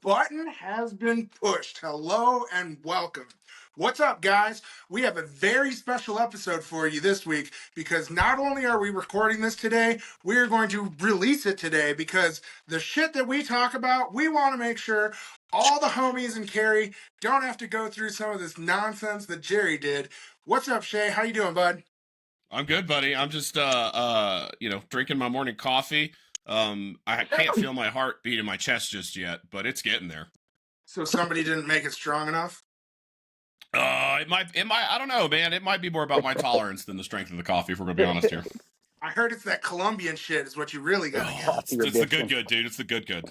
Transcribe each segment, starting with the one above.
button has been pushed. Hello and welcome. What's up, guys? We have a very special episode for you this week because not only are we recording this today, we are going to release it today because the shit that we talk about, we want to make sure all the homies in Cary don't have to go through some of this nonsense that Jerry did. What's up, Shay? How you doing, bud? I'm good, buddy. I'm just drinking my morning coffee. I can't feel my heart beat in my chest just yet, but it's getting there. So somebody didn't make it strong enough? It might, I don't know, man. It might be more about my tolerance than the strength of the coffee, if we're gonna be honest here. I heard it's that Colombian shit is what you really gotta get. Oh, it's the good, dude. It's the good.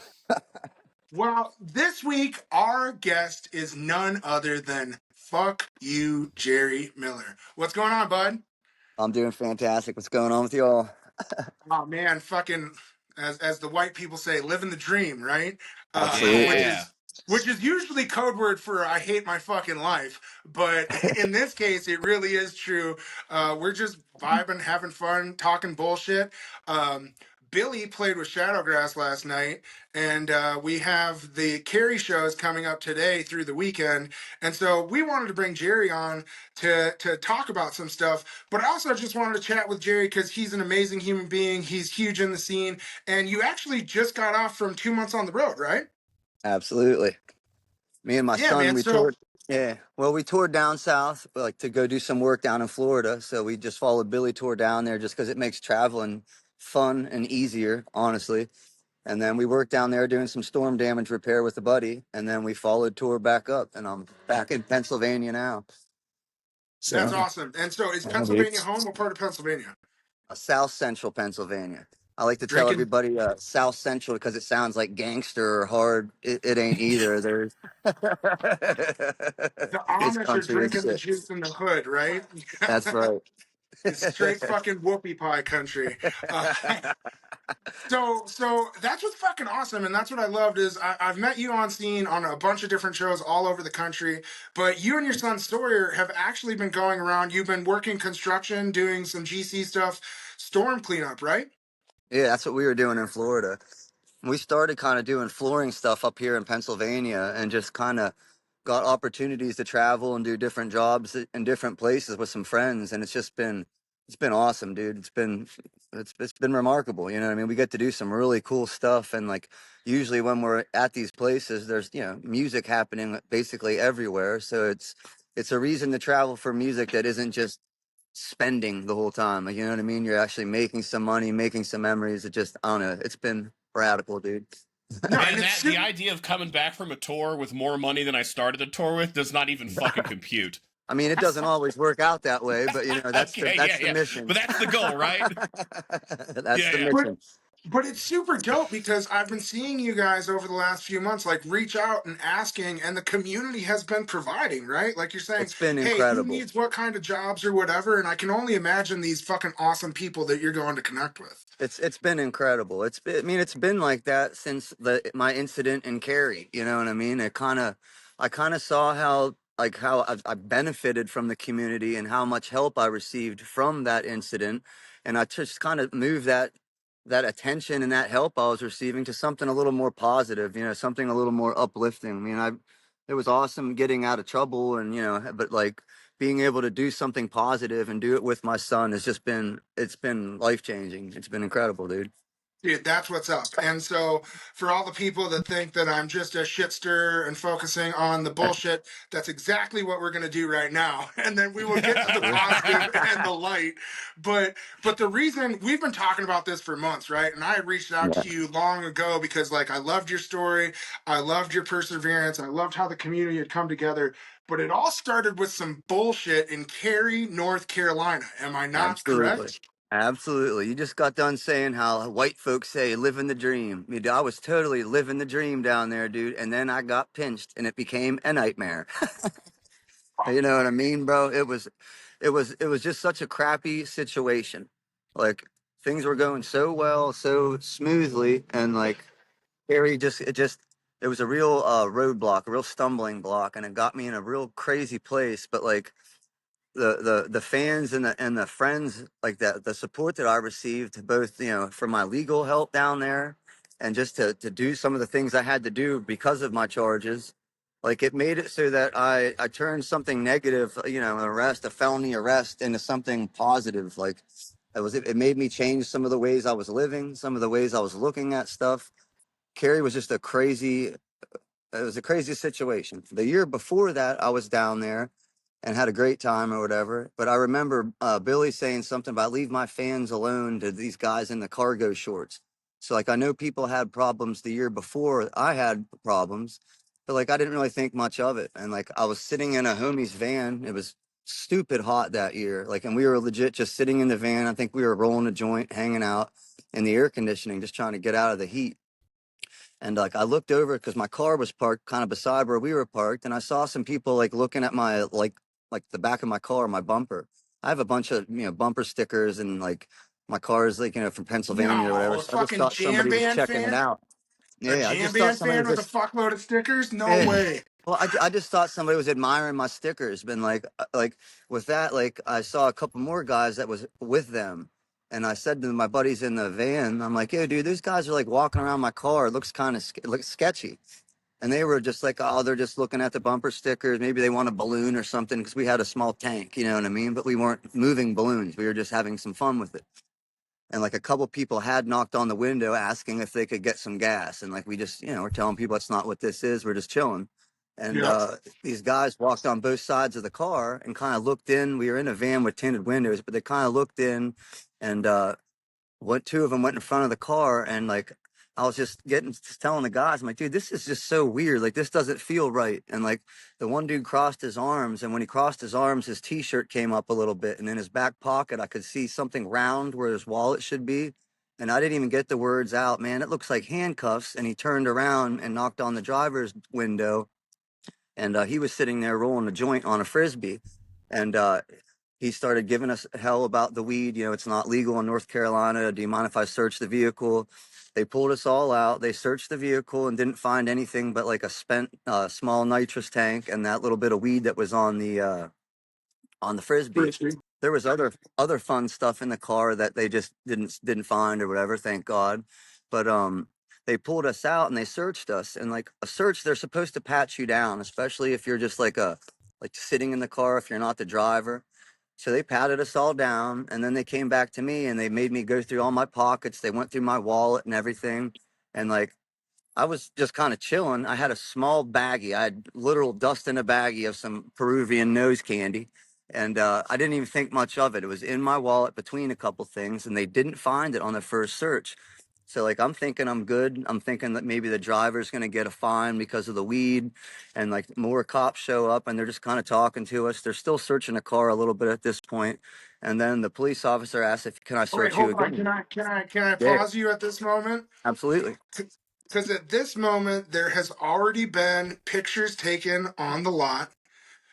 Well, this week, our guest is none other than Fuck You, Jerry Miller. What's going on, bud? I'm doing fantastic. What's going on with y'all? Oh, man, fucking, as the white people say, living the dream, right? Which Absolutely. Yeah. is which is usually code word for I hate my fucking life. But in this case, it really is true. We're just vibing, having fun, talking bullshit. Billy played with Shadowgrass last night, and we have the Cary shows coming up today through the weekend. And so we wanted to bring Jerry on to talk about some stuff. But I also just wanted to chat with Jerry because he's an amazing human being. He's huge in the scene. And you actually just got off from 2 months on the road, right? Absolutely. Me and my Yeah, son, man. we So toured. Yeah. Well, we toured down south, like to go do some work down in Florida. So we just followed Billy tour down there just because it makes traveling fun and easier, honestly. And then we worked down there doing some storm damage repair with a buddy. And then we followed tour back up. And I'm back in Pennsylvania now. that's So, awesome. And so is yeah, dude. Pennsylvania home? What part of Pennsylvania? South Central Pennsylvania. I like to tell Drinking. everybody South Central because it sounds like gangster or hard. It ain't either. There's The it's Amish are country as drinking the shit. juice in the hood, right? That's right. It's straight fucking whoopie pie country. Uh, so that's what's fucking awesome, and that's what I loved is I've met you on scene on a bunch of different shows all over the country. But you and your son Sawyer have actually been going around. You've been working construction, doing some GC stuff, storm cleanup, right? Yeah, that's what we were doing in Florida. We started kind of doing flooring stuff up here in Pennsylvania and just kind of got opportunities to travel and do different jobs in different places with some friends, and it's been awesome, dude. It's been remarkable. You know what I mean? We get to do some really cool stuff, and like usually when we're at these places, there's music happening basically everywhere. So it's a reason to travel for music that isn't just spending the whole time. Like, you know what I mean? You're actually making some money, making some memories. It just, I don't know. It's been radical, dude. No, and Man, it's the super. idea of coming back from a tour with more money than I started the tour with does not even fucking compute. I mean, it doesn't always work out that way, but that's the Okay, that's the yeah. mission. But that's the goal, right? That's the Yeah. But mission. but it's super dope because I've been seeing you guys over the last few months like reach out and asking, and the community has been providing, right? Like you're saying, It's been hey, who incredible. needs what kind of jobs or whatever? And I can only imagine these fucking awesome people that you're going to connect with. It's been incredible. I mean, it's been like that since my incident in Cary. You know what I mean? I kind of saw how I benefited from the community and how much help I received from that incident, and I just kind of moved that attention and that help I was receiving to something a little more positive. Something a little more uplifting. I mean, it was awesome getting out of trouble, and but like being able to do something positive and do it with my son has just been life changing. It's been incredible, dude. Dude, that's what's up. And so, for all the people that think that I'm just a shit stirrer and focusing on the bullshit, that's exactly what we're going to do right now. And then we will get to the positive and the light. But the reason we've been talking about this for months, right? And I reached out Yeah, to you long ago because, like, I loved your story, I loved your perseverance, I loved how the community had come together. But it all started with some bullshit in Cary, North Carolina. Am I not absolutely. correct? Absolutely. You just got done saying how white folks say living the dream. I was totally living the dream down there, dude. And then I got pinched and it became a nightmare. You know what I mean, bro? It was just such a crappy situation. Like things were going so well, so smoothly, and like Harry it was a real roadblock, a real stumbling block, and it got me in a real crazy place. But like the fans and the friends like that, the support that I received, both from my legal help down there, and just to do some of the things I had to do because of my charges. Like it made it so that I turned something negative, you know, an arrest, a felony arrest, into something positive. Like it made me change some of the ways I was living, some of the ways I was looking at stuff. Cary was just it was a crazy situation. The year before that, I was down there and had a great time or whatever. But I remember Billy saying something about leave my fans alone to these guys in the cargo shorts. So like I know people had problems the year before I had problems, but like I didn't really think much of it. And like I was sitting in a homie's van. It was stupid hot that year. Like, and we were legit just sitting in the van. I think we were rolling a joint, hanging out in the air conditioning, just trying to get out of the heat. And like I looked over because my car was parked kind of beside where we were parked, and I saw some people like looking at my like the back of my car, my bumper. I have a bunch of bumper stickers, and like my car is like from Pennsylvania or No, whatever. a So I just fucking thought jam somebody was band checking it fan? out. A Yeah, I jam just thought band somebody fan was with a just fuckload of stickers? No yeah. way. Well, I just thought somebody was admiring my stickers. Been like with that, like I saw a couple more guys that was with them, and I said to my buddies in the van, I'm like, "Yo, dude, these guys are like walking around my car. It looks kind of looks sketchy." And they were just like, "Oh, they're just looking at the bumper stickers. Maybe they want a balloon or something," because we had a small tank, you know what I mean? But we weren't moving balloons. We were just having some fun with it. And like a couple people had knocked on the window asking if they could get some gas, and like we just we're telling people that's not what this is, we're just chilling. And Yep. these guys walked on both sides of the car and kind of looked in. We were in a van with tinted windows, but they kind of looked in, and what two of them went in front of the car, and like I was just telling the guys, I'm like, dude, this is just so weird. Like this doesn't feel right. And like the one dude crossed his arms, and when he crossed his arms, his t-shirt came up a little bit, and in his back pocket, I could see something round where his wallet should be. And I didn't even get the words out, man. It looks like handcuffs. And he turned around and knocked on the driver's window, and he was sitting there rolling a joint on a frisbee, and he started giving us hell about the weed. It's not legal in North Carolina. Do you mind if I search the vehicle? They pulled us all out. They searched the vehicle and didn't find anything but like a spent small nitrous tank and that little bit of weed that was on the frisbee. Frisbee. There was other fun stuff in the car that they just didn't find or whatever, thank God. But they pulled us out and they searched us, and like a search, they're supposed to pat you down, especially if you're just like sitting in the car if you're not the driver. So they patted us all down, and then they came back to me and they made me go through all my pockets. They went through my wallet and everything, and like I was just kind of chilling. I had a small baggie. I had literal dust in a baggie of some Peruvian nose candy. And I didn't even think much of it. It was in my wallet between a couple things, and they didn't find it on the first search. So, like, I'm thinking I'm good. I'm thinking that maybe the driver's going to get a fine because of the weed. And, like, more cops show up, and they're just kind of talking to us. They're still searching the car a little bit at this point. And then the police officer asks if, can I Wait, search you hold on. again? Can I Yeah, pause you at this moment? absolutely. Because at this moment, there has already been pictures taken on the lot.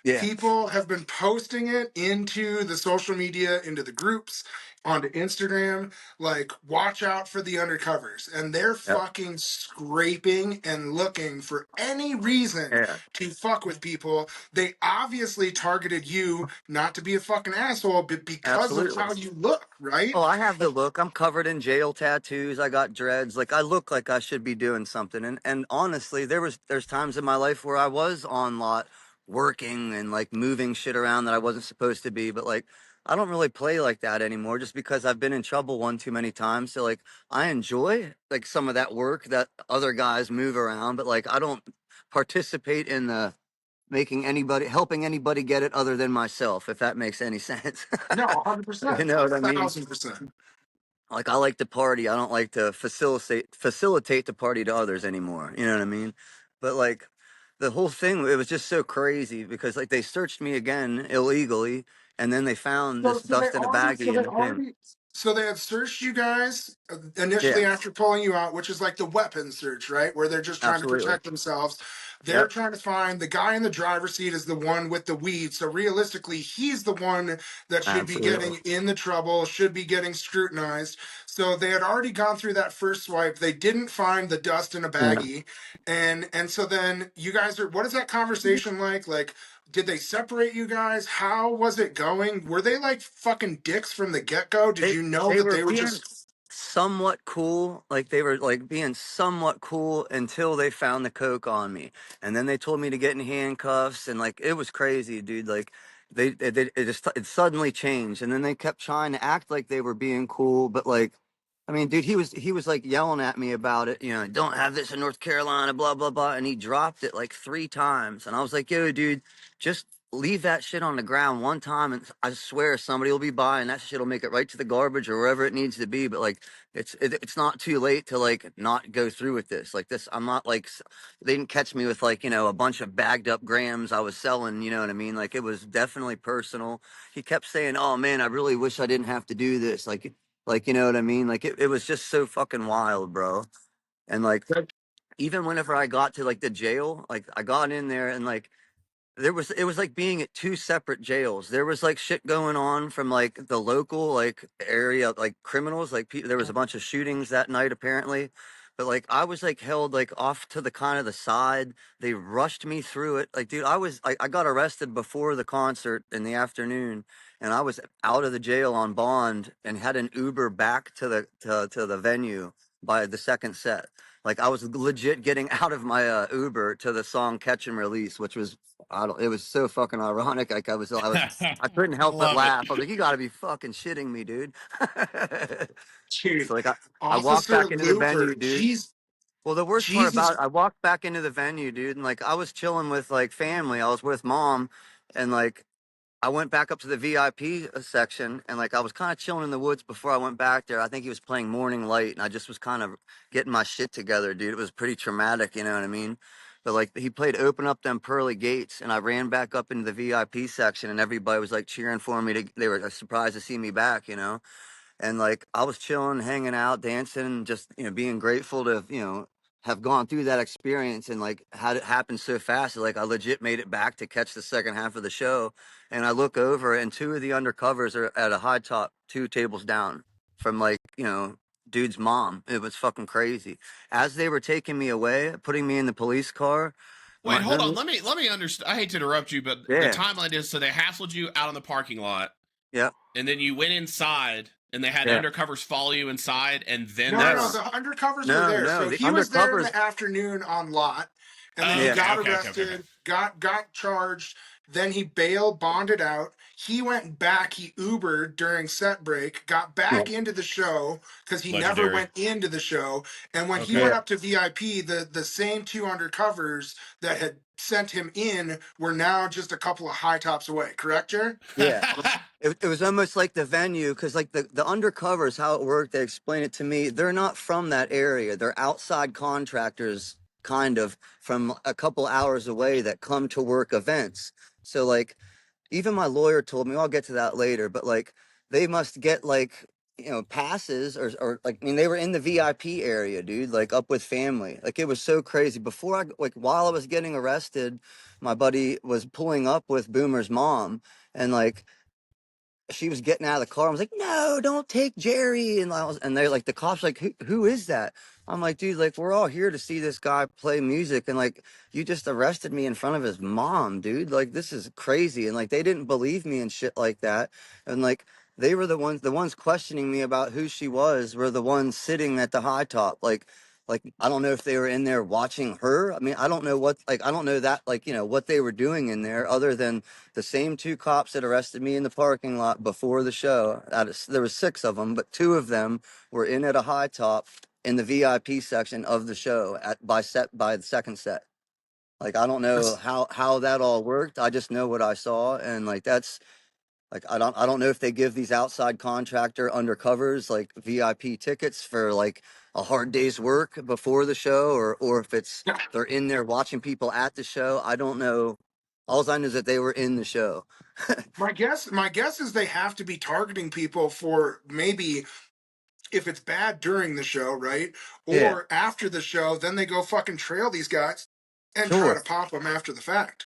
Yeah, People have been posting it into the social media, into the groups, onto Instagram. Like, watch out for the undercovers. And they're yep, fucking scraping and looking for any reason yeah, to fuck with people. They obviously targeted you not to be a fucking asshole, but because of absolutely. how you look, right? Oh, I have the look. I'm covered in jail tattoos. I got dreads. Like I look like I should be doing something. And honestly, there's times in my life where I was on lot working and like moving shit around that I wasn't supposed to be. But like I don't really play like that anymore just because I've been in trouble one too many times. So like I enjoy like some of that work that other guys move around, but like I don't participate in the helping anybody get it other than myself, if that makes any sense. No, You 100%. know what I mean? 1,000%. Like I like to party. I don't like to facilitate the party to others anymore. You know what I mean? But like the whole thing, it was just so crazy because like they searched me again illegally, and then they found So, this so they dust in a already, so baggie they in the thing. already, so they had searched you guys initially Yeah, after pulling you out, which is like the weapon search, right? Where they're just trying to absolutely. protect themselves. They're Yep, trying to find the guy in the driver's seat is the one with the weed. So realistically, he's the one that should be absolutely. getting in the trouble, should be getting scrutinized. So they had already gone through that first swipe. They didn't find the dust in a Yeah. baggie, and so then you guys are. What is that conversation like? Like, did they separate you guys? How was it going? Were they like fucking dicks from the get go? Did They you know they that were they were being just? somewhat cool. Like they were like being somewhat cool until they found the coke on me, and then they told me to get in handcuffs, and like it was crazy, dude. Like it suddenly changed, and then they kept trying to act like they were being cool, but like. I mean, dude, he was like yelling at me about it, you know, don't have this in North Carolina, blah blah blah, and he dropped it like 3 times, and I was like, yo, dude, just leave that shit on the ground one time, and I swear somebody will be by, and that shit'll make it right to the garbage or wherever it needs to be. But like, it's not too late to like not go through with this. Like this, I'm not like they didn't catch me with like, you know, a bunch of bagged up grams I was selling. You know what I mean? Like it was definitely personal. He kept saying, "Oh man, I really wish I didn't have to do this." Like you know what I mean? Like it was just so fucking wild, bro. And like even whenever I got to like the jail, like I got in there and like it was like being at 2 separate jails. There was like shit going on from like the local like area like criminals, like there was a bunch of shootings that night apparently, but like I was like held like off to the kind of the side. They rushed me through it, like dude, I got arrested before the concert in the afternoon, and I was out of the jail on bond and had an Uber back to the venue by the second set. Like I was legit getting out of my Uber to the song "Catch and Release," which was I don't. It was so fucking ironic. Like I couldn't help but Love it. laugh. I was like, "You got to be fucking shitting me, dude." Dude, So like I walked Officer back into the venue, Looper, dude. Well, the worst part Jesus. about it, I walked back into the venue, dude, and like I was chilling with like family. I was with mom, and like I went back up to the VIP section, and like I was kind of chilling in the woods before I went back there. I think he was playing Morning Light, and I just was kind of getting my shit together, dude. It was pretty traumatic, you know what I mean? But like he played "Open Up Them Pearly Gates," and I ran back up into the VIP section, and everybody was like cheering for me. They were surprised to see me back, you know. And like I was chilling, hanging out, dancing, just you know, being grateful to you know have gone through that experience and like had it happen so fast. Like I legit made it back to catch the second half of the show, and I look over and 2 of the undercovers are at a high top, 2 tables down from like you know dude's mom. It was fucking crazy. As they were taking me away, putting me in the police car, Wait, my hold on. homie, Let me understand. I hate to interrupt you, but the yeah, timeline is so they hassled you out in the parking lot, yeah, and then you went inside, and they had yeah. undercovers follow you inside, and then No, they. no, No, the undercovers were no, there. no. So The he was there in undercovers, the afternoon on lot, and then he Oh, yeah, okay, got okay, okay, okay, okay. arrested, got charged. Then he bailed, bonded out. He went back. He Ubered during set break, got yeah, back into the show because he never Legendary. went into the show. And when he Okay. went yeah. up to VIP, the same 2 undercovers that had sent him in were now just a couple of high tops away. Correct, Jer? Yeah. It was almost like the venue because like the undercovers, how it worked, they explained it to me. They're not from that area. They're outside contractors, kind of from a couple hours away that come to work events. So like even my lawyer told me, well, I'll get to that later, but like they must get like, you know, passes or like, I mean, they were in the VIP area, dude, like up with family. Like it was so crazy. Before like while I was getting arrested, my buddy was pulling up with Boomer's mom, and like, she was getting out of the car. I was like, no, don't take Jerry. And they're like, the cops like, who is that? I'm like, dude, like we're all here to see this guy play music, and like you just arrested me in front of his mom, dude. Like this is crazy. And like they didn't believe me and shit like that. And like they were the ones questioning me about who she was were the ones sitting at the high top. Like I don't know if they were in there watching her. I mean, I don't know what like I don't know that like, you know, what they were doing in there other than the same 2 cops that arrested me in the parking lot before the show. There was 6 of them, but 2 of them were in at a high top in the VIP section of the show by the second set. Like I don't know how that all worked. I just know what I saw, and like that's like I don't know if they give these outside contractor undercovers like VIP tickets for like a hard day's work before the show, or if it's they're in there watching people at the show. I don't know. All I know is that they were in the show. My guess is they have to be targeting people for maybe if it's bad during the show, right? Yeah, Or after the show, then they go fucking trail these guys and try sure. to pop them after the fact.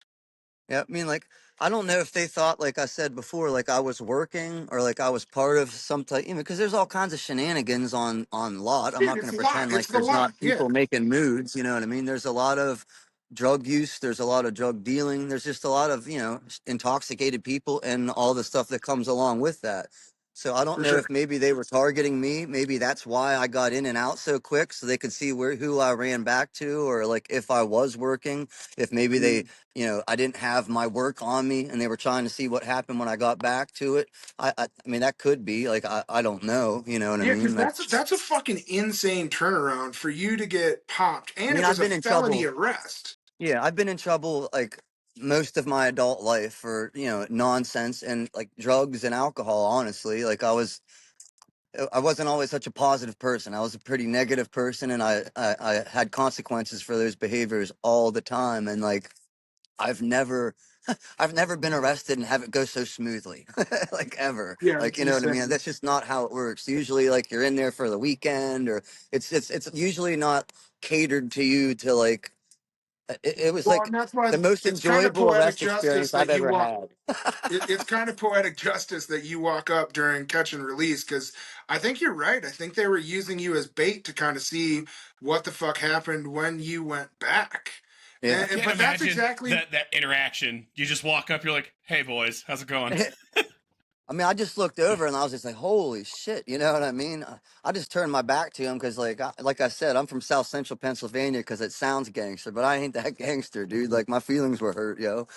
Yeah, I mean, like, I don't know if they thought, like I said before, like I was working or like I was part of some type, you know, because there's all kinds of shenanigans on lot. I'm Dude, not it's going to the lot. pretend It's like the there's lot. not Yeah. people making moods. You know what I mean? There's a lot of drug use. There's a lot of drug dealing. There's just a lot of, you know, intoxicated people and all the stuff that comes along with that. So I don't for know sure. if maybe they were targeting me. Maybe that's why I got in and out so quick, so they could see who I ran back to, or like if I was working, if maybe they, I didn't have my work on me, and they were trying to see what happened when I got back to it. I mean, that could be like I don't know. You know what I Yeah, mean? because Like, that's a fucking insane turnaround for you to get popped, I and mean, it was I've a been in felony trouble. arrest. Yeah, I've been in trouble like most of my adult life for nonsense and like drugs and alcohol. Honestly, like I wasn't always such a positive person. I was a pretty negative person, and I had consequences for those behaviors all the time. And like, I've never, I've never been arrested and have it go so smoothly, like ever. Yeah, Like, it's you know what I mean? insane. That's just not how it works. Usually, like you're in there for the weekend, or it's usually not catered to you to like. It was Well, like and that's why the most it's kind of enjoyable poetic arrest justice experience that I've you ever walk. had. It's kind of poetic justice that you walk up during catch and release because I think you're right. I think they were using you as bait to kind of see what the fuck happened when you went back. Yeah. I can't But that's imagine exactly. that interaction. You just walk up, you're like, "Hey boys, how's it going?" I mean, I just looked over and I was just like, "Holy shit!" You know what I mean? I just turned my back to him because, like I said, I'm from South Central Pennsylvania because it sounds gangster, but I ain't that gangster, dude. Like my feelings were hurt, yo.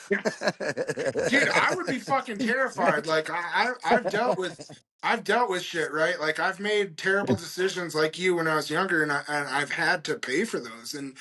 Dude, I would be fucking terrified. Like I've dealt with shit, right? Like I've made terrible decisions like you when I was younger, and I've had to pay for those, and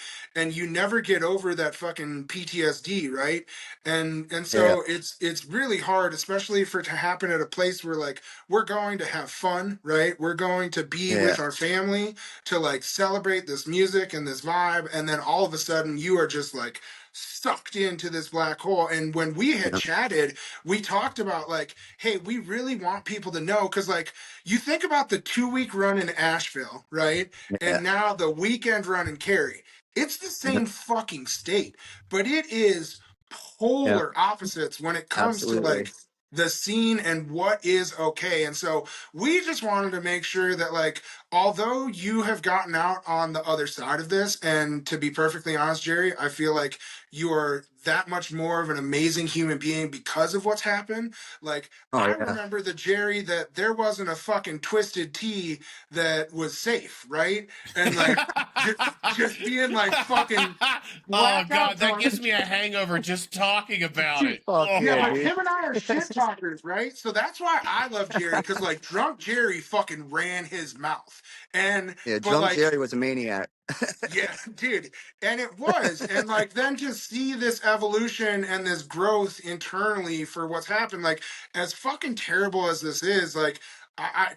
you never get over that fucking PTSD, right? And Yeah, so it's really hard, especially for it to happen at a place where like we're going to have fun, right? We're going to be yeah, with our family to like celebrate this music and this vibe, and then all of a sudden you are just like sucked into this black hole. And when we had yeah, chatted, we talked about like, hey, we really want people to know because like you think about the 2 week run in Asheville, right? yeah, And now the weekend run in Cary. It's the yeah, same fucking state, but it is yeah, polar opposites when it comes to absolutely. like the scene and what is okay. And so we just wanted to make sure that like although you have gotten out on the other side of this, and to be perfectly honest, Jerry, I feel like you are that much more of an amazing human being because of what's happened. Like, Oh I yeah, remember the Jerry that there wasn't a fucking twisted tea that was safe, right? And like, just being like fucking Oh blackout god, that gives drunk. me a hangover just talking about it. fuck Yeah, yeah, Oh. but dude. him and I are shit talkers, right? So that's why I love Jerry, because like drunk Jerry fucking ran his mouth. And Yeah, but drunk like Jerry was a maniac. yeah, dude. And it was. And like then to see this evolution and this growth internally for what's happened, like as fucking terrible as this is, like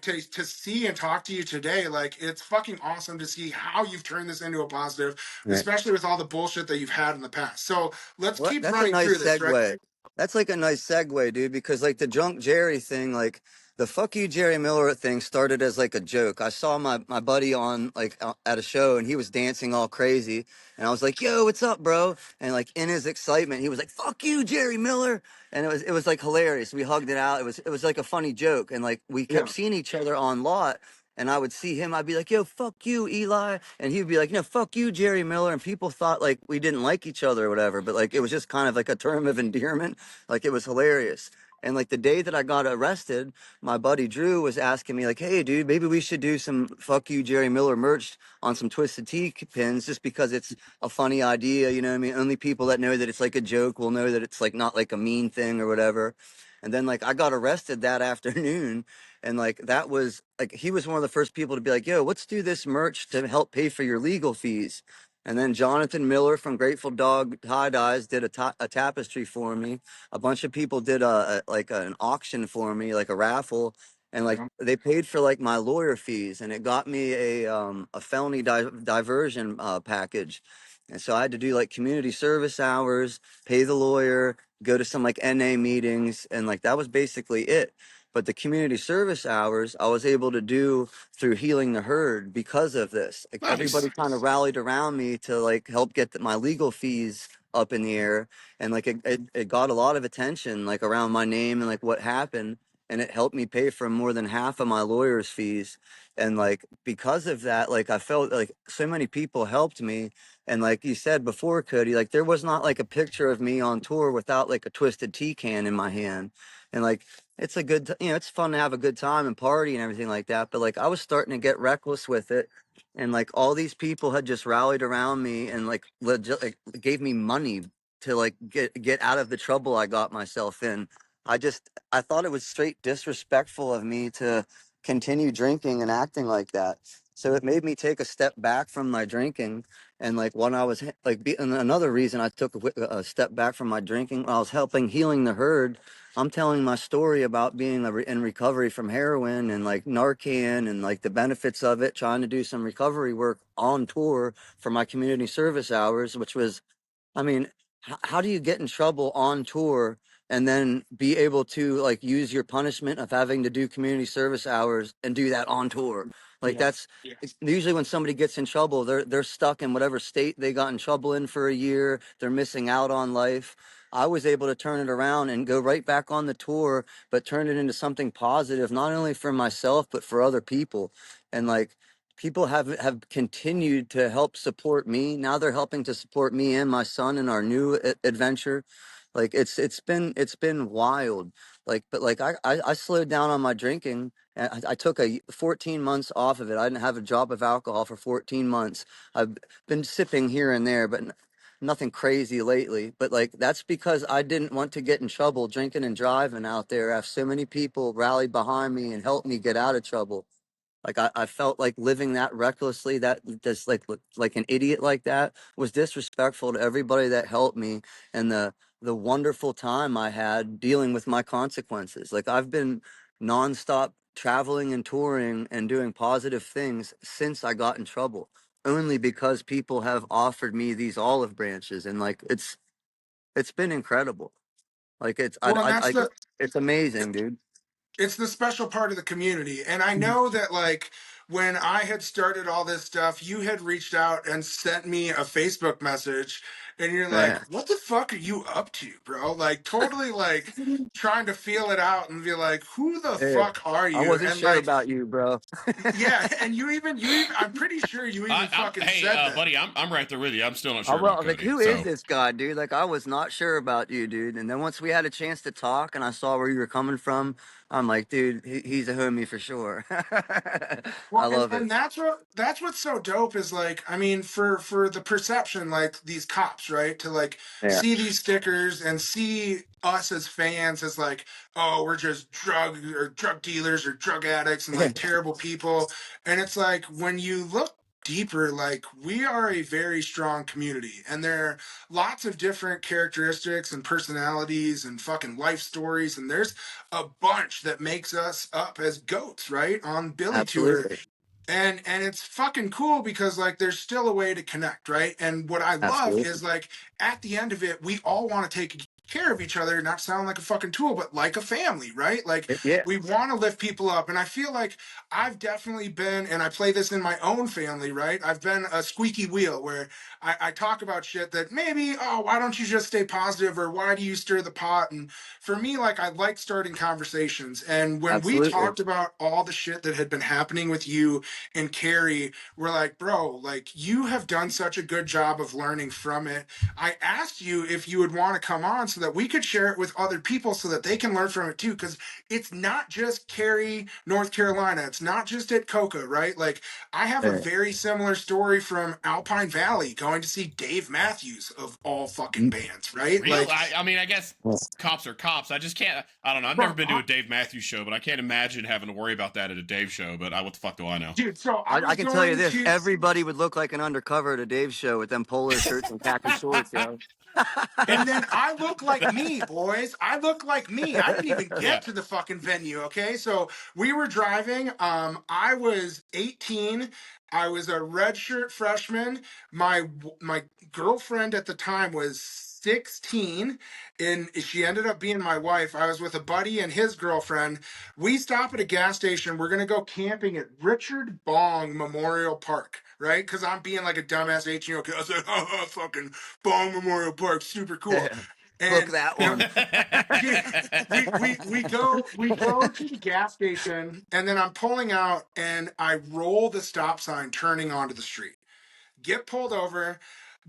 to see and talk to you today, like it's fucking awesome to see how you've turned this into a positive, Right. especially with all the bullshit that you've had in the past. So let's What? keep That's a running nice through this, right? segue. That's like a nice segue, dude, because like the drunk Jerry thing, like the fuck you Jerry Miller thing started as like a joke. I saw my buddy on like at a show and he was dancing all crazy and I was like, "Yo, what's up, bro?" And like in his excitement, he was like, "Fuck you, Jerry Miller." And it was like hilarious. We hugged it out. It was like a funny joke and like we kept Yeah. seeing each other on lot. And I would see him, I'd be like, "Yo, fuck you, Eli." And he'd be like, "No, fuck you, Jerry Miller." And people thought like we didn't like each other or whatever, but like it was just kind of like a term of endearment. Like it was hilarious. And like the day that I got arrested, my buddy Drew was asking me, like, "Hey, dude, maybe we should do some fuck you, Jerry Miller merch on some Twisted Tea pins just because it's a funny idea. You know what I mean? Only people that know that it's like a joke will know that it's like not like a mean thing or whatever." And then like I got arrested that afternoon and like that was like he was one of the first people to be like, "Yo, let's do this merch to help pay for your legal fees." And then Jonathan Miller from Grateful Dog Tie Dyes did a tapestry for me. A bunch of people did like an auction for me, like a raffle, and like Yeah. they paid for like my lawyer fees, and it got me a felony diversion package. And so I had to do like community service hours, pay the lawyer, go to some like NA meetings, and like that was basically it. But the community service hours I was able to do through healing the herd because of this. Like Nice. everybody kind of rallied around me to like help get my legal fees up in the air, and like it got a lot of attention like around my name and like what happened. and it helped me pay for more than half of my lawyer's fees. And like because of that, like I felt like so many people helped me. And like you said before, Cody, like there was not like a picture of me on tour without like a twisted tea can in my hand. And like it's a good, it's fun to have a good time and party and everything like that. But like I was starting to get reckless with it, and like all these people had just rallied around me and like legit like gave me money to like get out of the trouble I got myself in. I thought it was straight disrespectful of me to continue drinking and acting like that. So it made me take a step back from my drinking. And like when I was and another reason I took a step back from my drinking, when I was helping healing the herd, I'm telling my story about being in recovery from heroin and like Narcan and like the benefits of it, trying to do some recovery work on tour for my community service hours, which was, I mean, how do you get in trouble on tour and then be able to like use your punishment of having to do community service hours and do that on tour? Like that's usually when somebody gets in trouble, they're stuck in whatever state they got in trouble in for a year. They're missing out on life. I was able to turn it around and go right back on the tour, but turn it into something positive, not only for myself but for other people. And like people have continued to help support me. Now they're helping to support me and my son in our new adventure. Like it's been wild. Like but like I slowed down on my drinking. I took 14 months off of it. I didn't have a drop of alcohol for 14 months. I've been sipping here and there, but nothing crazy lately. But like that's because I didn't want to get in trouble drinking and driving out there. I have so many people rallied behind me and helped me get out of trouble. Like I felt like living that recklessly, that just like an idiot like that was disrespectful to everybody that helped me and the wonderful time I had dealing with my consequences. Like I've been nonstop traveling and touring and doing positive things since I got in trouble, only because people have offered me these olive branches, and like it's been incredible. Like Well, and that's the it's amazing, dude. it's the special part of the community. And I know that like when I had started all this stuff, you had reached out and sent me a Facebook message and you're like, Yeah. what the fuck are you up to, bro? Like totally like trying to feel it out and be like, who the Yeah. fuck are I you? wasn't And sure like, about you, bro. yeah, and you even I'm pretty sure you even fucking Hey, said that. buddy, I'm right there with you. I'm still not I sure about was like, Cody. who is So this guy, dude? Like, I was not sure about you, dude. And then once we had a chance to talk and I saw where you were coming from, I'm like, dude, he's a homie for sure. I Well, and, love it. and that's what's so dope is like, I mean, for the perception, like these cops, right? To like Yeah. see these stickers and see us as fans as like, oh, we're just drug dealers or drug addicts and like terrible people. And it's like when you look deeper, like we are a very strong community and there are lots of different characteristics and personalities and fucking life stories. And there's a bunch that makes us up as goats, right? On Billy Tour. Absolutely. And it's fucking cool because like there's still a way to connect, right? And what I love Absolutely. is like at the end of it, we all want to take care of each other, not sound like a fucking tool, but like a family, right? Like Yeah. we want to lift people up. And I feel like I've definitely been, and I play this in my own family, right? I've been a squeaky wheel where I talk about shit that maybe, oh, why don't you just stay positive or why do you stir the pot? And for me, like I like starting conversations. And when we Absolutely. talked about all the shit that had been happening with you and Cary, we're like, bro, like you have done such a good job of learning from it. I asked you if you would want to come on so that we could share it with other people so that they can learn from it too. Because it's not just Cary, North Carolina. It's not just at Coca, right? Like I have a Yeah. very similar story from Alpine Valley going to see Dave Matthews of all fucking bands, right? real, Like, I mean, I guess cops are cops. I just can't. I don't know. I've never bro, been to a Dave Matthews show, but I can't imagine having to worry about that at a Dave show. But what the fuck do I know? dude, so I I was can tell you going this: to. everybody would look like an undercover at a Dave show with them polo shirts and khaki shorts, yo. And then I look like me, boys. I look like me. I didn't even Yeah. get to the fucking venue, okay? So we were driving. I was 18. I was a redshirt freshman. My girlfriend at the time was 16, and she ended up being my wife. I was with a buddy and his girlfriend. We stop at a gas station. We're gonna go camping at Richard Bong Memorial Park, right? Because I'm being like a dumbass 18-year-old kid. I was like, oh, fucking Bong Memorial Park, super cool. Book And that you know, one. dude, we go to the gas station, and then I'm pulling out, and I roll the stop sign, turning onto the street. Get pulled over.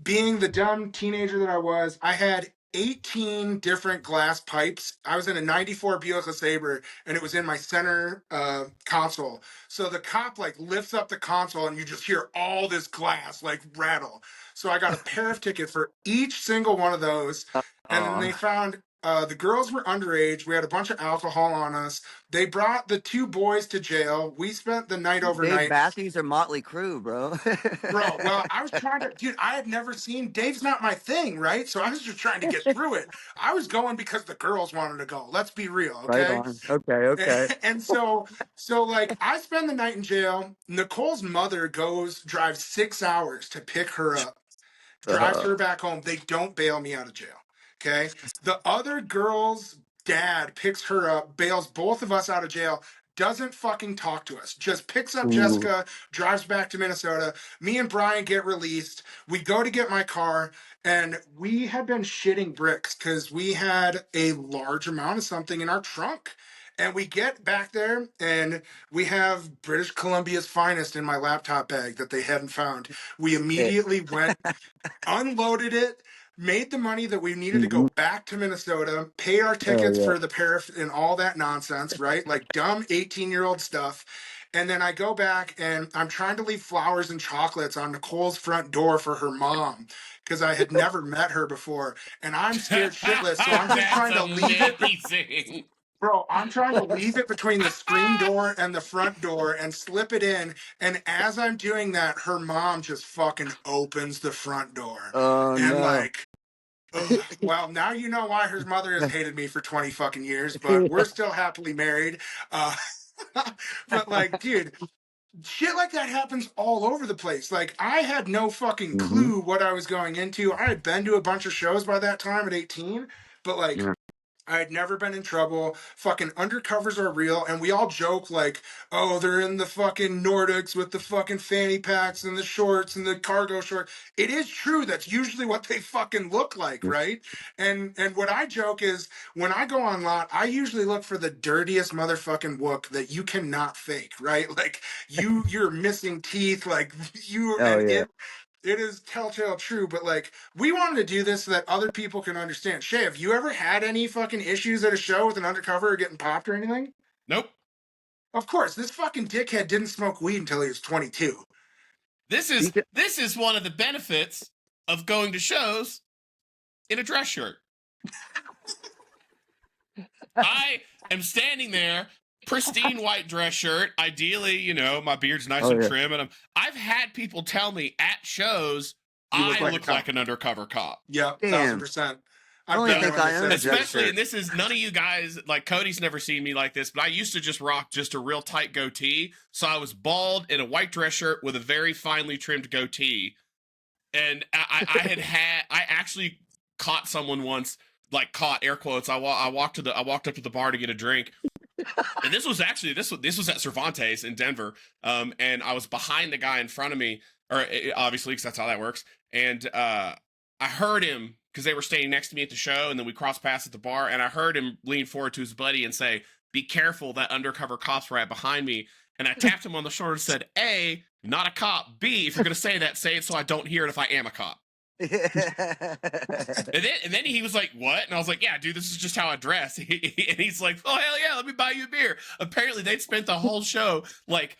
Being the dumb teenager that I was, I had 18 different glass pipes. I was in a 94 Buick LeSabre, and it was in my center console. So the cop like lifts up the console, and you just hear all this glass like rattle. So I got a pair of tickets for each single one of those. And then they found the girls were underage. We had a bunch of alcohol on us. They brought the two boys to jail. We spent the night Dave overnight. Matthews or Motley Crue, bro. Bro, well, I was trying to, dude, I had never seen Dave's not my thing, right? So I was just trying to get through it. I was going because the girls wanted to go. Let's be real, Right okay? on. Okay, okay. And so like I spend the night in jail. Nicole's mother drives 6 hours to pick her up, drives Uh, her back home. They don't bail me out of jail. Okay. The other girl's dad picks her up, bails both of us out of jail, doesn't fucking talk to us, just picks up ooh, Jessica, drives back to Minnesota. Me and Brian get released. We go to get my car, and we had been shitting bricks because we had a large amount of something in our trunk. And we get back there, and we have British Columbia's finest in my laptop bag that they hadn't found. We it. immediately went, unloaded it, made the money that we needed to go Mm-hmm. back to Minnesota, pay our Oh tickets yeah. for the paraff and all that nonsense, right? Like dumb 18-year-old stuff. And then I go back, and I'm trying to leave flowers and chocolates on Nicole's front door for her mom because I had never met her before. And I'm scared shitless. So I'm just That's trying to leave it. amazing. Bro, I'm trying to leave it between the screen door and the front door and slip it in. And as I'm doing that, her mom just fucking opens the front door. Oh And no. like, ugh, well, now you know why her mother has hated me for 20 fucking years, but we're still happily married. Uh, but like, dude, shit like that happens all over the place. Like, I had no fucking Mm-hmm. clue what I was going into. I had been to a bunch of shows by that time at 18, but like, Yeah. I had never been in trouble. Fucking undercovers are real, and we all joke like, "Oh, they're in the fucking Nordics with the fucking fanny packs and the shorts and the cargo short." It is true. That's usually what they fucking look like, right? And what I joke is when I go on lot, I usually look for the dirtiest motherfucking wook that you cannot fake, right? Like you're missing teeth, like you Oh and yeah. it is telltale true, but like we wanted to do this so that other people can understand. Shay, have you ever had any fucking issues at a show with an undercover or getting popped or anything? Nope. Of course, this fucking dickhead didn't smoke weed until he was 22. This is one of the benefits of going to shows in a dress shirt. I am standing there, pristine white dress shirt. Ideally, you know, my beard's nice Oh and yeah. trim, and I've had people tell me at shows You look I like a look cop. like an undercover cop. Yep, Damn. 1000%. I I've only been there think when they I own said a it dress too. Especially, shirt. and this is none of you guys, like Cody's never seen me like this, but I used to just rock just a real tight goatee. So I was bald in a white dress shirt with a very finely trimmed goatee. And I actually caught someone once, like caught air quotes. I walked up to the bar to get a drink. And this was actually this was at Cervantes in Denver, and I was behind the guy in front of me, or obviously because that's how that works. And I heard him because they were standing next to me at the show, and then we crossed paths at the bar, and I heard him lean forward to his buddy and say, "Be careful, that undercover cop's right behind me." And I tapped him on the shoulder and said, "A, not a cop. B, if you're gonna say that, say it so I don't hear it if I am a cop." And then he was like, "What?" And I was like, "Yeah, dude, this is just how I dress." And he's like, "Oh hell yeah, let me buy you a beer." Apparently, they'd spent the whole show like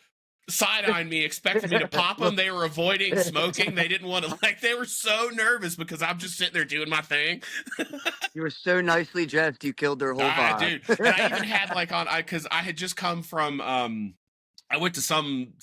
side-eyeing me, expecting me to pop them. They were avoiding smoking. They didn't want to, like, they were so nervous because I'm just sitting there doing my thing. You were so nicely dressed, you killed their whole vibe. Dude, and I even had like because I had just come from I went to some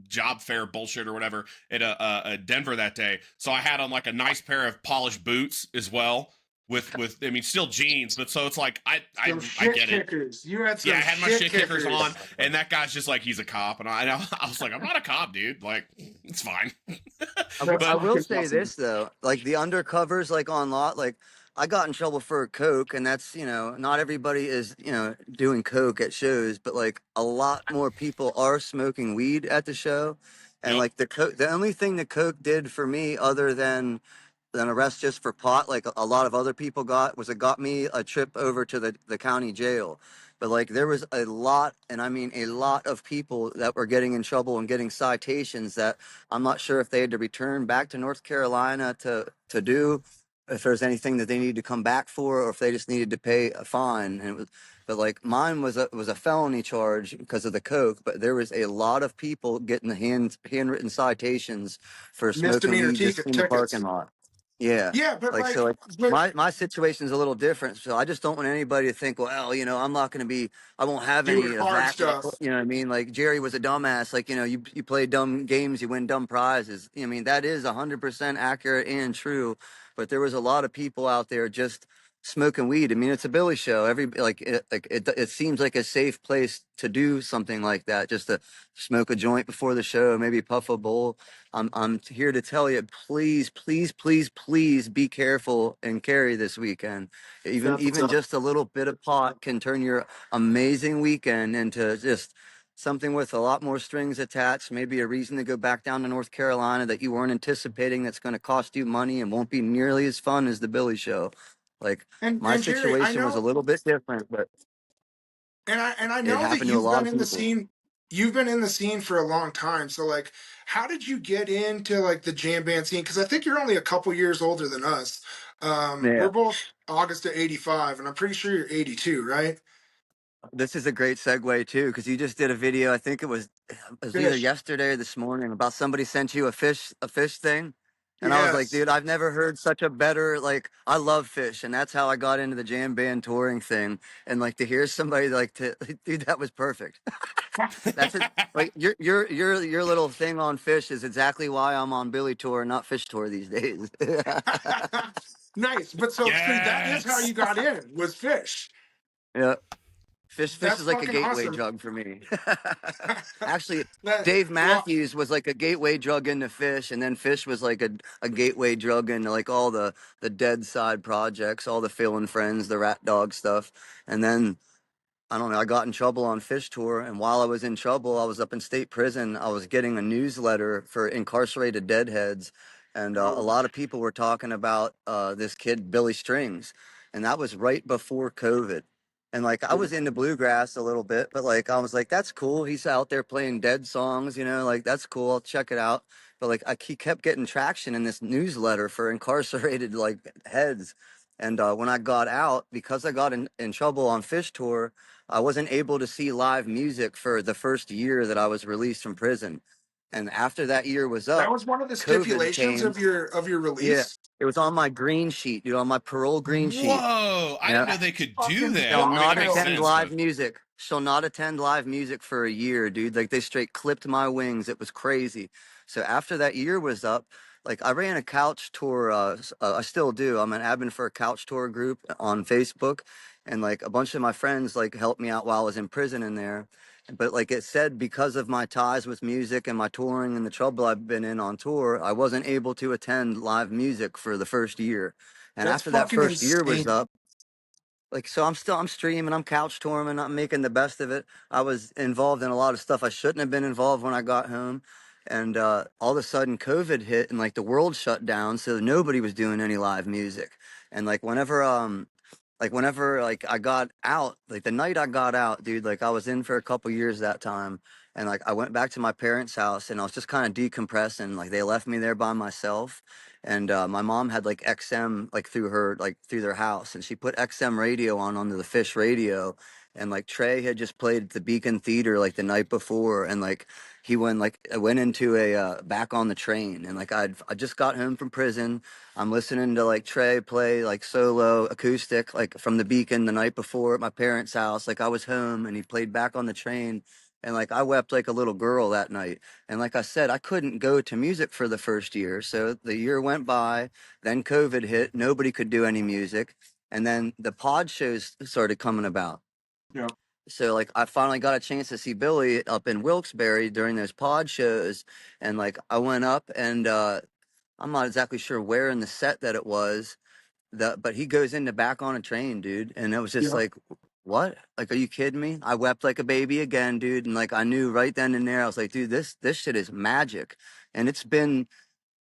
job fair bullshit or whatever at Denver that day, so I had on like a nice pair of polished boots as well. With I mean still jeans, but so it's like I Shit get it. kickers. You had some Yeah, I had my shit kickers kickers on, and that guy's just like, he's a cop, and I was like, I'm not a cop, dude. Like, it's fine. That's I will fucking say awesome. this though, like the undercovers, like on lot, like I got in trouble for coke, and that's not everybody is doing coke at shows, but like a lot more people are smoking weed at the show, and Yep. like the only thing the coke did for me, other than an arrest just for pot, like a lot of other people got, was it got me a trip over to the county jail. But like there was a lot, and I mean a lot of people that were getting in trouble and getting citations that I'm not sure if they had to return back to North Carolina to do, if there's anything that they needed to come back for, or if they just needed to pay a fine. And it was, but like mine was a felony charge because of the coke. But there was a lot of people getting the handwritten citations for smoking Misdemeanor weed just in the parking tickets. lot. Yeah. Yeah, but Like so like, like but my situation's a little different. So I just don't want anybody to think, well, I'm not gonna be, I won't have doing any of hard that. stuff. You know what I mean? Like Jerry was a dumbass. Like, you play dumb games, you win dumb prizes. I mean, that is 100% accurate and true. But there was a lot of people out there just smoking weed. I mean, it's a Billy show. It seems like a safe place to do something like that, just to smoke a joint before the show, maybe puff a bowl. I'm here to tell you, please, please, please, please be careful and carry this weekend. Even That's what's even up. just a little bit of pot can turn your amazing weekend into just something with a lot more strings attached. Maybe a reason to go back down to North Carolina that you weren't anticipating. That's going to cost you money and won't be nearly as fun as the Billy show. Like my And Jerry, I situation was a know, little bit different, but and I it know that happened to a you've lot been of in the people. scene. You've been in the scene for a long time. So like, how did you get into like the jam band scene? Because I think you're only a couple years older than us. We're Yeah. both August of '85, and I'm pretty sure you're '82, right? This is a great segue too, because you just did a video. I think it was either Fish. yesterday or this morning about somebody sent you a fish thing, and I was like, Yes. dude, I've never heard such a better, like, I love fish, and that's how I got into the jam band touring thing. And like to hear somebody like to, dude, that was perfect. That's it. Like your little thing on fish is exactly why I'm on Billy tour, not fish tour these days. Nice. But so that is how Yes. you got in, was fish. Yeah. Fish That's is like a fucking gateway awesome. drug for me. Actually, That Dave well, Matthews was like a gateway drug into Fish, and then Fish was like a gateway drug into like all the Dead Side projects, all the Phil and Friends, the Rat Dog stuff. And then I don't know, I got in trouble on Fish Tour, and while I was in trouble, I was up in state prison. I was getting a newsletter for incarcerated deadheads, and a oh, lot of people were talking about this kid, Billy Strings, and that was right before COVID. And like I yeah. was into bluegrass a little bit, but like I was like, that's cool. He's out there playing dead songs, like that's cool. I'll check it out. But like he kept getting traction in this newsletter for incarcerated like heads. And when I got out, because I got in trouble on Fish Tour, I wasn't able to see live music for the first year that I was released from prison. And after that year was That up, was one of the COVID stipulations came. of your Yeah. release. It was on my green sheet, dude, on my parole green sheet. Whoa. I didn't Yeah. know That's they could do fucking that. Shall I mean, that not makes wild. attend sense, live but music. Shall not attend live music for a year, dude. Like they straight clipped my wings. It was crazy. So after that year was up, like I ran a couch tour. I still do. I'm an admin for a couch tour group on Facebook, and like a bunch of my friends like helped me out while I was in prison in there. But like it said, because of my ties with music and my touring and the trouble I've been in on tour, I wasn't able to attend live music for the first year. And That's after that fucking first year was insane. up, like so I'm streaming, I'm couch touring, I'm making the best of it. I was involved in a lot of stuff I shouldn't have been involved when I got home. And all of a sudden COVID hit and like the world shut down, so nobody was doing any live music. And whenever like I got out, like the night I got out, dude, like I was in for a couple years that time, and like I went back to my parents' house and I was just kind of decompressing. Like they left me there by myself, and my mom had like XM like through their house, and she put XM radio onto the Fish radio, and like Trey had just played at the Beacon Theater like the night before, and like he went like I went into a back on the train, and like I just got home from prison. I'm listening to like Trey play like solo acoustic like from the Beacon the night before at my parents' house. Like I was home and he played back on the train, and like I wept like a little girl that night. And like I said, I couldn't go to music for the first year. So the year went by, then COVID hit, nobody could do any music, and then the pod shows started coming about. Yeah. So like I finally got a chance to see Billy up in Wilkes-Barre during those pod shows, and like I went up and I'm not exactly sure where in the set that it was, but he goes into back on a train, dude, and it was just Yeah. like, what? Like, are you kidding me? I wept like a baby again, dude, and like I knew right then and there, I was like, dude, this shit is magic, and it's been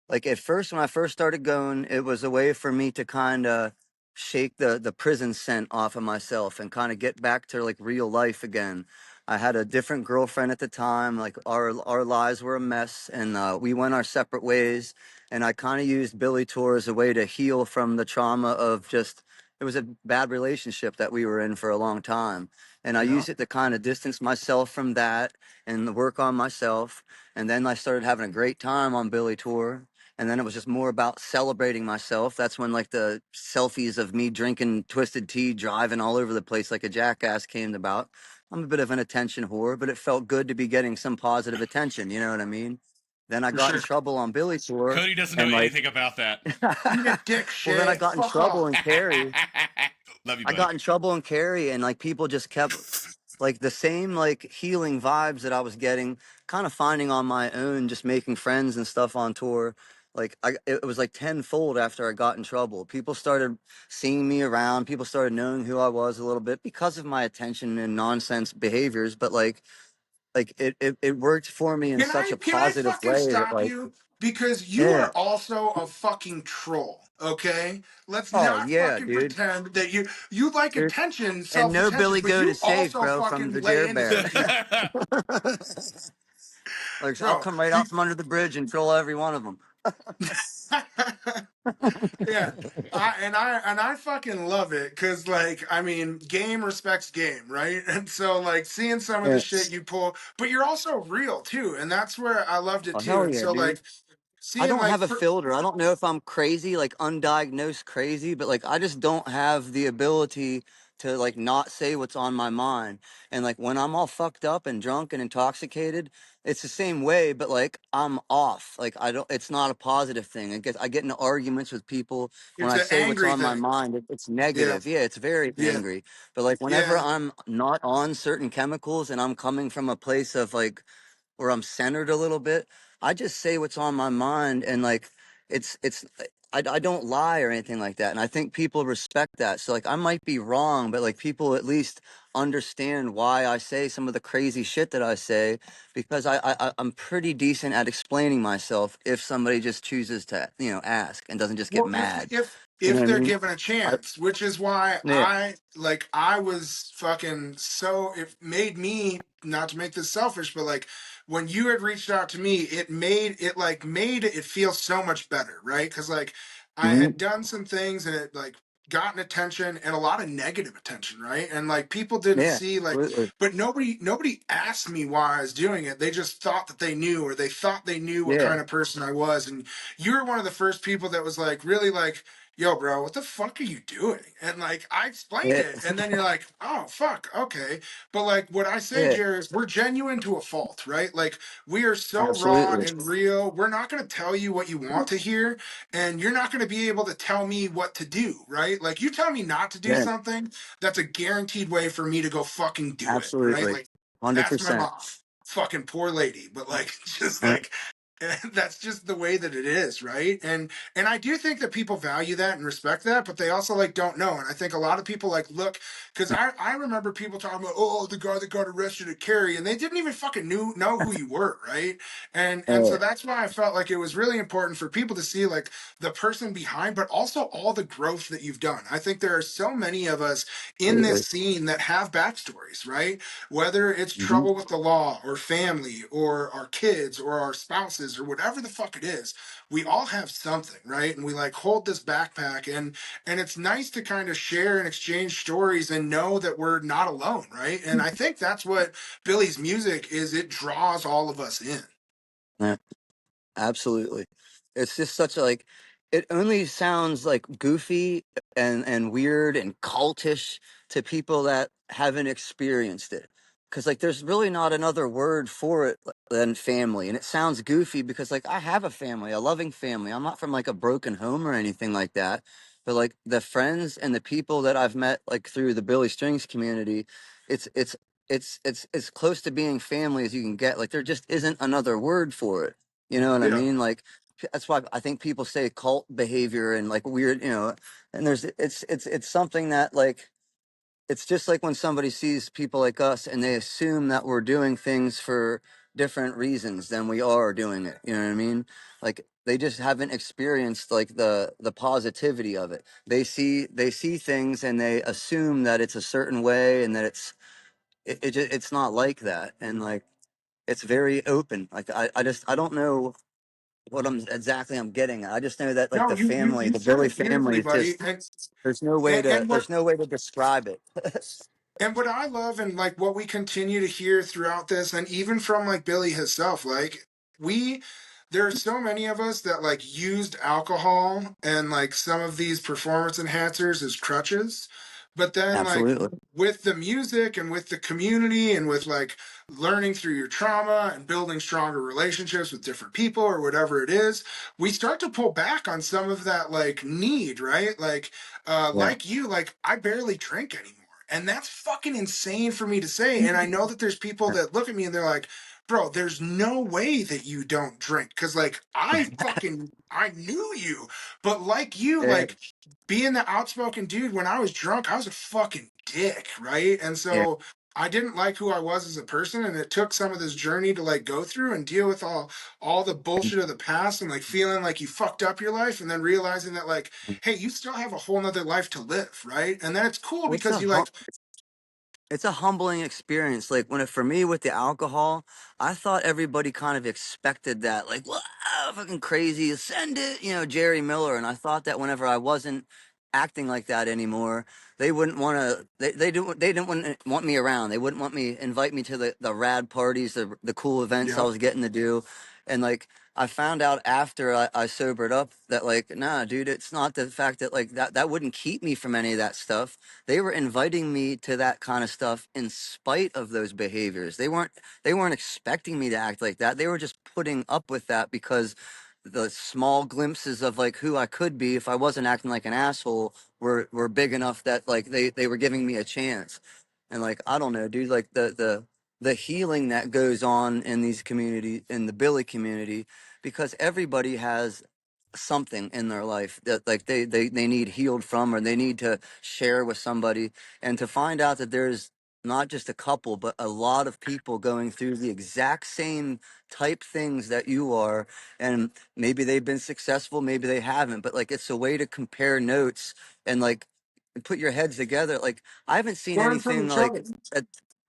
Like at first, when I first started going, it was a way for me to kind of shake the prison scent off of myself and kind of get back to like real life again. I had a different girlfriend at the time. Like our lives were a mess, and we went our separate ways. And I kind of used Billy Tour as a way to heal from the trauma of just it was a bad relationship that we were in for a long time. And I Yeah, used it to kind of distance myself from that and work on myself. And then I started having a great time on Billy Tour, and then it was just more about celebrating myself. That's when like the selfies of me drinking twisted tea, driving all over the place like a jackass came about. I'm a bit of an attention whore, but it felt good to be getting some positive attention. You know what I mean? Then I for got in sure. trouble on Billy Tour, Cody doesn't know and like, anything about that. Eat a dick, well, then I Shay. got in Fuck trouble off. in Cary. Love you, I buddy. got in trouble in Cary, and like people just kept like the same like healing vibes that I was getting, kind of finding on my own, just making friends and stuff on tour. Like it was like tenfold after I got in trouble. People started seeing me around. People started knowing who I was a little bit because of my attention and nonsense behaviors. But like it worked for me in such a Can I positive fucking way that stop like you? Because you yeah. are also a fucking troll, okay? Let's Oh not yeah, fucking dude. pretend that you like Dude. attention, And no self-attention, Billy but Goat you is safe, also bro, from fucking the lay Dare into some Bear. people. Like I'll Bro, come right out from under the bridge and kill every one of them. yeah. I fucking love it because like I mean game respects game, right? And so like seeing some of the Yeah. shit you pull, but you're also real too, and that's where I loved it Oh too. hell And yeah, so dude. like I seeing don't like have a filter. I don't know if I'm crazy, like undiagnosed crazy, but like I just don't have the ability to like not say what's on my mind. And like when I'm all fucked up and drunk and intoxicated, it's the same way, but like I'm off. Like I don't it's not a positive thing. I get into arguments with people when it's I an say what's angry on my thing. mind. It's Yeah, negative. Yeah, it's very yeah, angry. But like whenever yeah. I'm not on certain chemicals and I'm coming from a place of like where I'm centered a little bit, I just say what's on my mind, and like it's I don't lie or anything like that. And I think people respect that. So like I might be wrong, but like people at least understand why I say some of the crazy shit that I say, because I'm pretty decent at explaining myself if somebody just chooses to, ask and doesn't just get Well, mad. You know if what I they're mean? given a I, chance, which is why yeah. I was fucking so it made me not to make this selfish, but like when you had reached out to me, it made it feel so much better, right? Because like I Mhm. had done some things and it like gotten attention and a lot of negative attention, right? And like people didn't Yeah. see like Absolutely. but nobody asked me why I was doing it. They just thought that they knew or they thought they knew what Yeah. kind of person I was. And you were one of the first people that was like really like, yo bro, what the fuck are you doing? And like I explained Yeah. it and then you're like, oh fuck, okay. But like what I say, Yeah. Jerry, is we're genuine to a fault, right? Like we are so raw Absolutely. and real. We're not going to tell you what you want to hear, and you're not going to be able to tell me what to do, right? Like you tell me not to do Yeah. something, that's a guaranteed way for me to go fucking do it, right? Absolutely. Like ask my 100%. mom. Fucking poor lady, but like just like that's just the way that it is, right? And I do think that people value that and respect that, but they also like don't know. And I think a lot of people like look because I remember people talking about oh the guy that got arrested at Cary, and they didn't even fucking know who you were, right? And so Yeah. that's why I felt like it was really important for people to see like the person behind, but also all the growth that you've done. I think there are so many of us in this Absolutely. scene that have backstories, right? Whether it's Hmm. trouble with the law or family or our kids or our spouses or whatever the fuck it is, we all have something, right? And we like hold this backpack and it's nice to kind of share and exchange stories and know that we're not alone, right? And I think that's what Billy's music is, it draws all of us in. Yeah. Absolutely. It's just such a like it only sounds like goofy and weird and cultish to people that haven't experienced it. Cause like there's really not another word for it than family. And it sounds goofy because like I have a family, a loving family. I'm not from like a broken home or anything like that. But like the friends and the people that I've met like through the Billy Strings community, it's it's it's as close to being family as you can get. Like there just isn't another word for it. You know what I Yeah. mean? Like that's why I think people say cult behavior and like weird, and there's it's something that like it's just like when somebody sees people like us and they assume that we're doing things for different reasons than we are doing it. You know what I mean? Like they just haven't experienced like the positivity of it. They see things and they assume that it's a certain way and that it's not like that. And like it's very open. Like I don't know what I'm getting at. I just know that like No, the you family, the said Billy it beautifully, family is buddy. just And there's no way to describe it. And what I love and like what we continue to hear throughout this, and even from like Billy himself, like we, there are so many of us that like used alcohol and like some of these performance enhancers as crutches. But then like Absolutely. with the music and with the community and with like learning through your trauma and building stronger relationships with different people or whatever it is, we start to pull back on some of that like need, right? Yeah. Like you, like I barely drink anymore. And that's fucking insane for me to say. And I know that there's people that look at me and they're like, bro, there's no way that you don't drink. Cause like I knew you. But like you, Yeah. like being the outspoken dude, when I was drunk, I was a fucking dick, right? And Yeah. so I didn't like who I was as a person, and it took some of this journey to like go through and deal with all the bullshit of the past and like feeling like you fucked up your life and then realizing that like, hey, you still have a whole nother life to live, right? And then it's cool What's because a you like, it's a humbling experience. Like for me with the alcohol, I thought everybody kind of expected that, like, wow, fucking crazy, send it, Jerry Miller. And I thought that whenever I wasn't acting like that anymore, they wouldn't want to. They didn't want me around. They wouldn't want me invite me to the rad parties, the cool events I yep. was getting to do, and like. I found out after I sobered up that like nah dude it's not the fact that like that wouldn't keep me from any of that stuff. They were inviting me to that kind of stuff in spite of those behaviors. They weren't expecting me to act like that. They were just putting up with that because the small glimpses of like who I could be if I wasn't acting like an asshole were big enough that like they were giving me a chance. And like I don't know, dude, like the healing that goes on in these communities in the Billy community because everybody has something in their life that like they need healed from or they need to share with somebody and to find out that there's not just a couple but a lot of people going through the exact same type things that you are and maybe they've been successful maybe they haven't but like it's a way to compare notes and like put your heads together like I haven't seen Learn from anything each like other.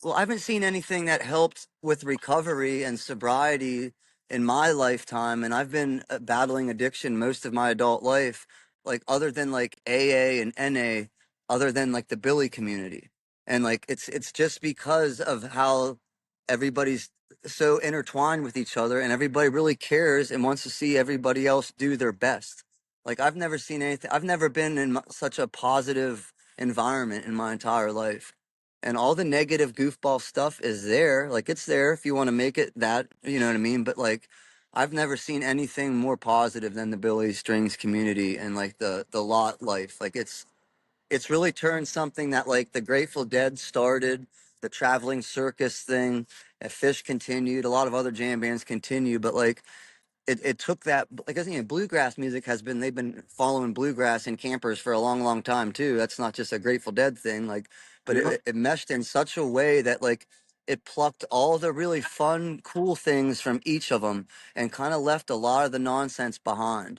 well I haven't seen anything that helped with recovery and sobriety in my lifetime and I've been battling addiction most of my adult life like other than like AA and NA other than like the Billy community and like it's just because of how everybody's so intertwined with each other and everybody really cares and wants to see everybody else do their best like I've never seen anything I've never been in such a positive environment in my entire life and all the negative goofball stuff is there. Like it's there if you want to make it that, you know what I mean? But like I've never seen anything more positive than the Billy Strings community and like the lot life. Like it's really turned something that like the Grateful Dead started, the traveling circus thing, and Fish continued, a lot of other jam bands continue, but like it took that like I think bluegrass music has been they've been following bluegrass in campers for a long time too. That's not just a Grateful Dead thing, like but Yep. it meshed in such a way that like it plucked all the really fun, cool things from each of them and kind of left a lot of the nonsense behind.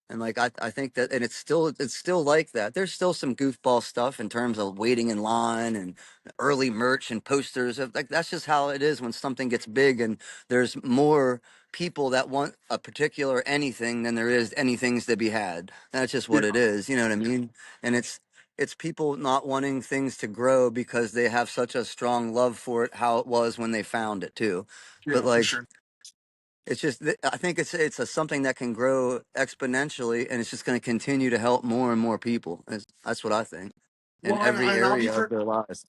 And like I think that and it's still like that. There's still some goofball stuff in terms of waiting in line and early merch and posters. Like that's just how it is when something gets big and there's more people that want a particular anything than there is anythings to be had. That's just what Yeah. it is. You know what I mean? And it's people not wanting things to grow because they have such a strong love for it, how it was when they found it too. But Yeah, for like sure. it's just I think it's something that can grow exponentially, and it's just going to continue to help more and more people. That's what I think in Well, every and area of their lives.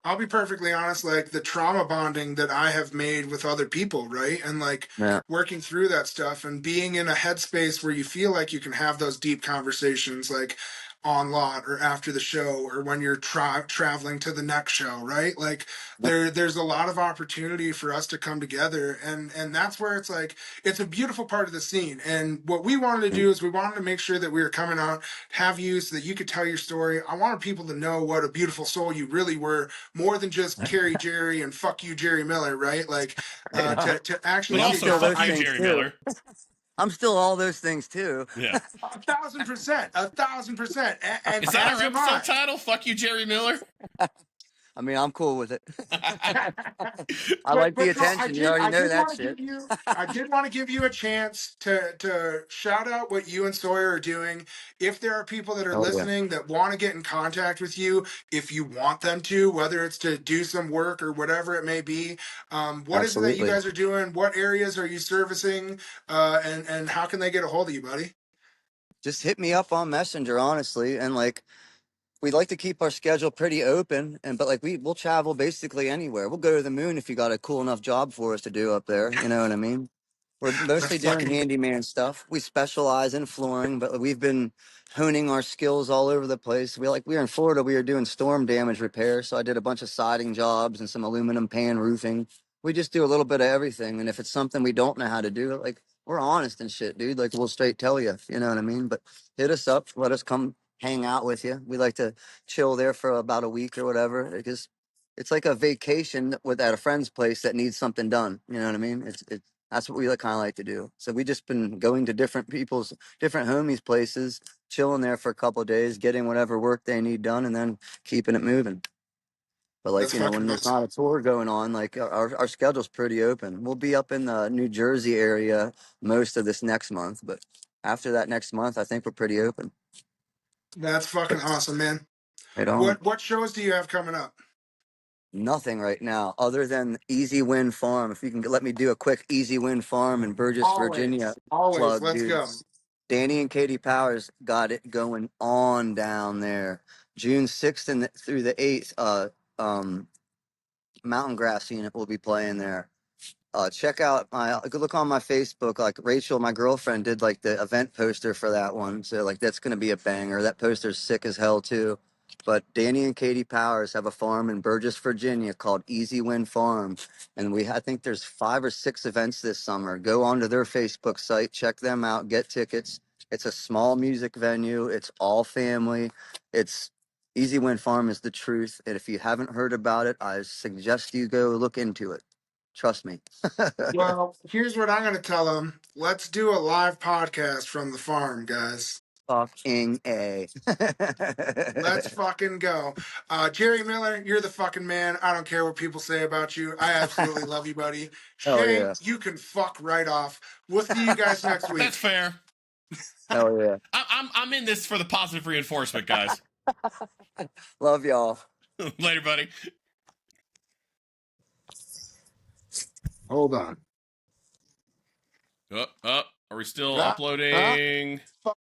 I'll be perfectly honest, like the trauma bonding that I have made with other people, right? And like Yeah, working through that stuff and being in a headspace where you feel like you can have those deep conversations. Like on lot or after the show or when you're traveling to the next show, right? Like there's a lot of opportunity for us to come together, and that's where it's like it's a beautiful part of the scene. And what we wanted to do is we wanted to make sure that we were coming out, have you so that you could tell your story. I wanted people to know what a beautiful soul you really were, more than just Cary Jerry and fuck you Jerry Miller, right? Like to I But mean, actually I'm get also, still your fuck those you, things Jerry too. Miller. I'm still all those things too. Yeah. 1,000%, 1,000%, and Is that as our am episode I. title? Fuck you, Jerry Miller. I mean, I'm cool with it. I but like the no, attention. You already I know did that want to shit. give you I did want to give you a chance to shout out what you and Sawyer are doing. If there are people that are Oh yeah, listening that want to get in contact with you, if you want them to, whether it's to do some work or whatever it may be, what is it that you absolutely. guys are doing? What areas are you servicing? And how can they get a hold of you, buddy? Just hit me up on Messenger, honestly, and like we'd like to keep our schedule pretty open, and but like we'll travel basically anywhere. We'll go to the moon if you got a cool enough job for us to do up there. You know what I mean? We're Let's mostly doing fucking handyman stuff. We specialize in flooring, but we've been honing our skills all over the place. We were in Florida. We were doing storm damage repair, so I did a bunch of siding jobs and some aluminum pan roofing. We just do a little bit of everything, and if it's something we don't know how to do, like we're honest and shit, dude. Like we'll straight tell you. You know what I mean? But hit us up. Let us come hang out with you. We like to chill there for about a week or whatever because it's like a vacation with at a friend's place that needs something done. You know what I mean? It's that's what we kind of like to do. So we just been going to different homies' places, chilling there for a couple of days, getting whatever work they need done, and then keeping it moving. But like That's fucking when there's awesome. not a tour going on, like our schedule's pretty open. We'll be up in the New Jersey area most of this next month, but after that next month, I think we're pretty open. That's fucking awesome, man. Right on. What shows do you have coming up? Nothing right now other than Easy Win Farm. If you can let me do a quick Easy Win Farm in Burgess, Virginia Always. plug, Let's dude. go. Danny and Katie Powers got it going on down there. June 6th through the 8th, Mountain Grass Unit will be playing there. Check out my look on my Facebook. Like Rachel, my girlfriend, did like the event poster for that one. So like that's gonna be a banger. That poster's sick as hell too. But Danny and Katie Powers have a farm in Burgess, Virginia called Easy Win Farm, and I think there's 5 or 6 events this summer. Go onto their Facebook site, check them out, get tickets. It's a small music venue. It's all family. It's Easy Win Farm is the truth, and if you haven't heard about it, I suggest you go look into it. Trust me. Well, here's what I'm going to tell them. Let's do a live podcast from the farm, guys. Fucking A. Let's fucking go. Jerry Miller, you're the fucking man. I don't care what people say about you. I absolutely love you, buddy. Hell Shay, yeah. you can fuck right off. We'll see you guys next That's week. fair. Hell yeah. I'm in this for the positive reinforcement, guys. Love y'all. Later, buddy. Hold on. Are we still Huh? uploading?